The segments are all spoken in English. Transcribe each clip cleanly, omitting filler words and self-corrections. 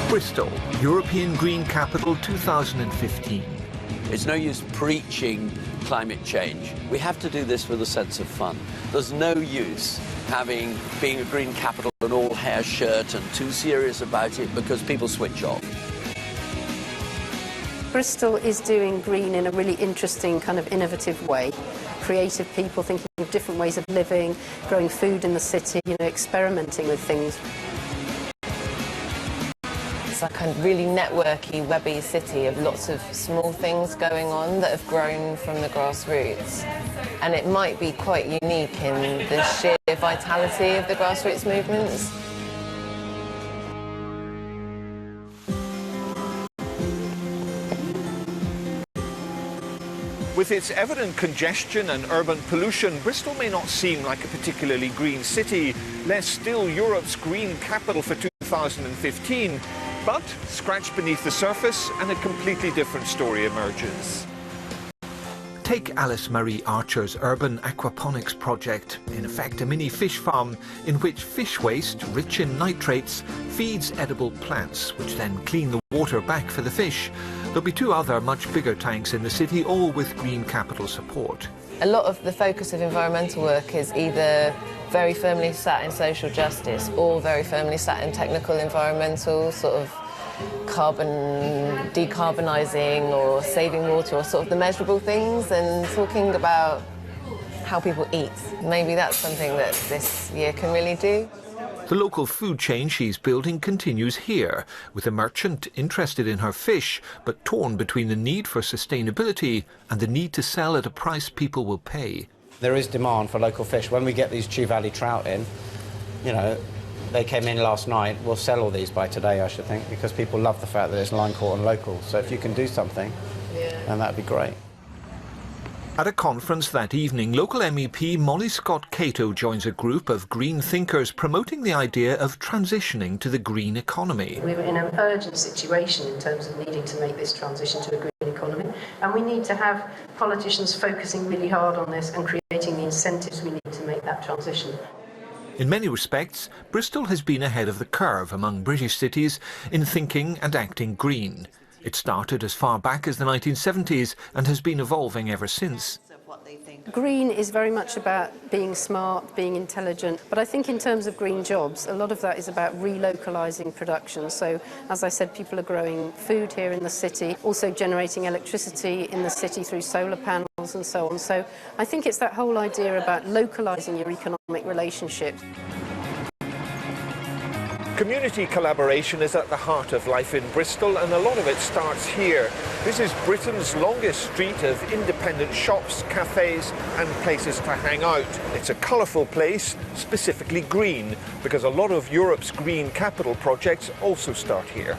Bristol, European Green Capital 2015. It's no use preaching climate change. We have to do this with a sense of fun. There's no use being a green capital an all-hair shirt and too serious about it because people switch off. Bristol is doing green in a really interesting, kind of innovative way. Creative people thinking of different ways of living, growing food in the city, experimenting with things. It's like a really networky, webby city of lots of small things going on that have grown from the grassroots. And it might be quite unique in the sheer vitality of the grassroots movements. With its evident congestion and urban pollution, Bristol may not seem like a particularly green city, less still Europe's green capital for 2015. But scratch beneath the surface and a completely different story emerges. Take Alice Marie Archer's urban aquaponics project, in effect a mini fish farm in which fish waste, rich in nitrates, feeds edible plants, which then clean the water back for the fish. There'll be two other much bigger tanks in the city, all with green capital support. A lot of the focus of environmental work is either very firmly sat in social justice or very firmly sat in technical environmental, sort of decarbonising or saving water, or sort of the measurable things, and talking about how people eat. Maybe that's something that this year can really do. The local food chain she's building continues here, with a merchant interested in her fish, but torn between the need for sustainability and the need to sell at a price people will pay. There is demand for local fish. When we get these Chew Valley trout in, they came in last night. We'll sell all these by today, I should think, because people love the fact that it's line caught and local. So if you can do something, then that'd be great. At a conference that evening, local MEP Molly Scott-Cato joins a group of green thinkers promoting the idea of transitioning to the green economy. We're in an urgent situation in terms of needing to make this transition to a green economy, and we need to have politicians focusing really hard on this and creating the incentives we need to make that transition. In many respects, Bristol has been ahead of the curve among British cities in thinking and acting green. It started as far back as the 1970s and has been evolving ever since. Green is very much about being smart, being intelligent, but I think in terms of green jobs, a lot of that is about relocalising production. So, as I said, people are growing food here in the city, also generating electricity in the city through solar panels and so on. So I think it's that whole idea about localising your economic relationships. Community collaboration is at the heart of life in Bristol, and a lot of it starts here. This is Britain's longest street of independent shops, cafes and places to hang out. It's a colourful place, specifically green, because a lot of Europe's green capital projects also start here.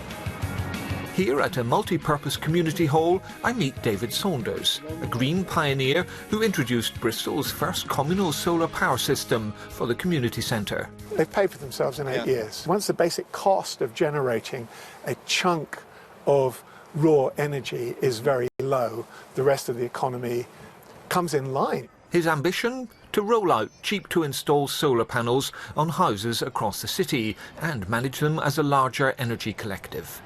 Here at a multi-purpose community hall, I meet David Saunders, a green pioneer who introduced Bristol's first communal solar power system for the community centre. They've paid for themselves in 8 years. Once the basic cost of generating a chunk of raw energy is very low, the rest of the economy comes in line. His ambition? To roll out cheap-to-install solar panels on houses across the city and manage them as a larger energy collective.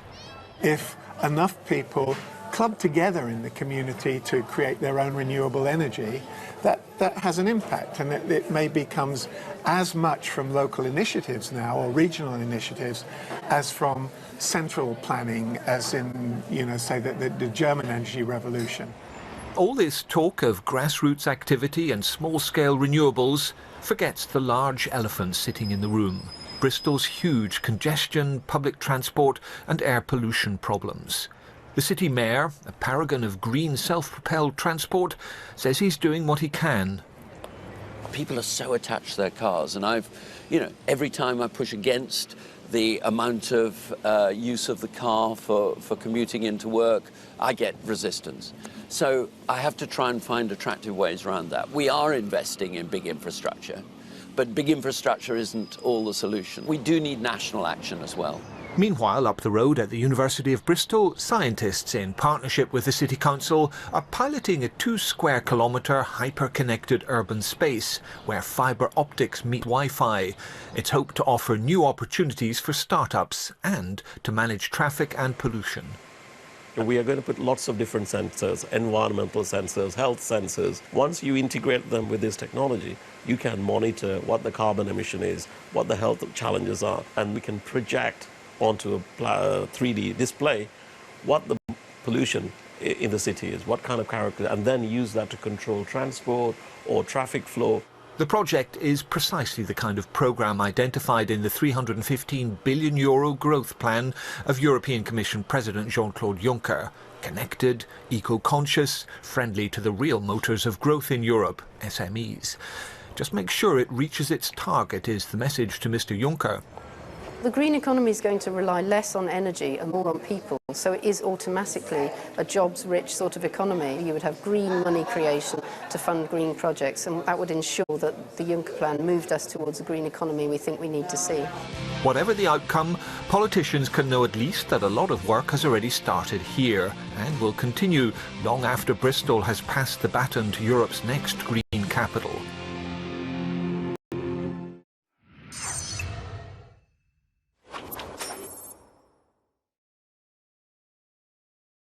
If enough people club together in the community to create their own renewable energy, that has an impact, and it may becomes as much from local initiatives now, or regional initiatives, as from central planning, as in, say, the German energy revolution. All this talk of grassroots activity and small-scale renewables forgets the large elephant sitting in the room. Bristol's huge congestion, public transport and air pollution problems. The city mayor, a paragon of green self-propelled transport, says he's doing what he can. People are so attached to their cars, and every time I push against the amount of use of the car for commuting into work, I get resistance. So I have to try and find attractive ways around that. We are investing in big infrastructure, but big infrastructure isn't all the solution. We do need national action as well. Meanwhile, up the road at the University of Bristol, scientists in partnership with the City Council are piloting a 2-square-kilometre hyper-connected urban space where fibre optics meet Wi-Fi. It's hoped to offer new opportunities for start-ups and to manage traffic and pollution. We are going to put lots of different sensors, environmental sensors, health sensors. Once you integrate them with this technology, you can monitor what the carbon emission is, what the health challenges are, and we can project onto a 3D display what the pollution in the city is, what kind of character, and then use that to control transport or traffic flow. The project is precisely the kind of programme identified in the €315 billion growth plan of European Commission President Jean-Claude Juncker. Connected, eco-conscious, friendly to the real motors of growth in Europe, SMEs. Just make sure it reaches its target is the message to Mr. Juncker. The green economy is going to rely less on energy and more on people, so it is automatically a jobs-rich sort of economy. You would have green money creation to fund green projects, and that would ensure that the Juncker plan moved us towards the green economy we think we need to see. Whatever the outcome, politicians can know at least that a lot of work has already started here and will continue long after Bristol has passed the baton to Europe's next green capital.